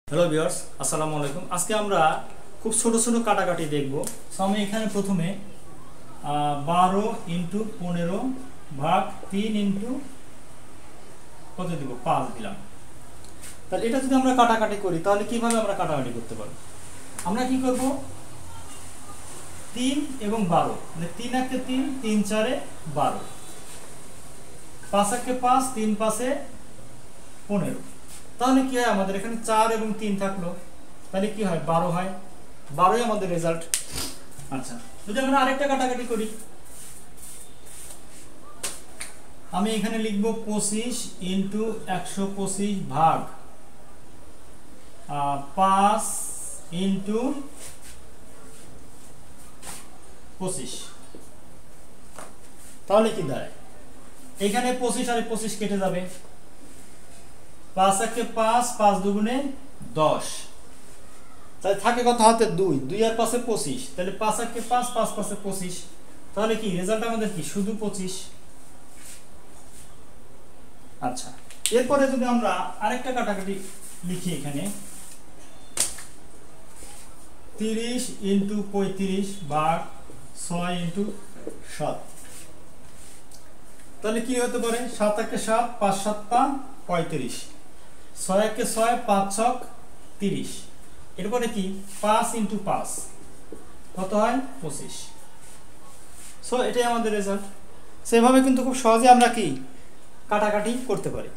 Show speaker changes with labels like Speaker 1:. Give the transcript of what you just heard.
Speaker 1: Hello viewers, আসসালামু আলাইকুম। আজকে আমরা খুব ছোট ছোট কাটাকাটি দেখব। সো আমি এখানে প্রথমে 12 ইন্টু 15 ভাগ 3 ইন্টু কত দিব 5 দিলাম। তাহলে এটা যদি আমরা কাটাকাটি করি তাহলে কিভাবে আমরা কাটাকাটি করতে পারবো? আমরা কি করব, 3 এবং 12 মানে 3 একে 3, 3 4 12, 5 একে 5, 3 5 15। তাহলে কি হয়, আমাদের এখানে 4 এবং 3 থাকলো, তাহলে কি হয় 12 হয়, 12ই আমাদের রেজাল্ট। আচ্ছা, যদি আমরা আরেকটা কাটাকাটি করি, আমি এখানে লিখব 25 ইন্টু 125 ভাগ 5 ইন্টু 25। তাহলে কি দাঁড়ায়, এখানে 25 আর 25 কেটে যাবে, 5 একে 5, 5 দুগুণে 10, তাহলে থাকে কত হাতে 2, 2 আর 5 25, তাহলে 5 একে 5, 5 5 25। তাহলে কি রেজাল্ট আমাদের কি শুধু 25। আচ্ছা, এরপরে যদি আমরা আরেকটা কাটাকাটি লিখি, এখানে 30 ইন্টু 35 ভাগ 6 ইন্টু 7। তাহলে কি হতে পারে, 7 একে 7, 5 7 35, 6 একে 6, 5 6 30। এরপরে কি 5 ইন্টু 5 কত হয় 25। সো এটাই আমাদের রেজাল্ট। সেভাবে কিন্তু খুব সহজে আমরা কি কাটাকাটি করতে পারি।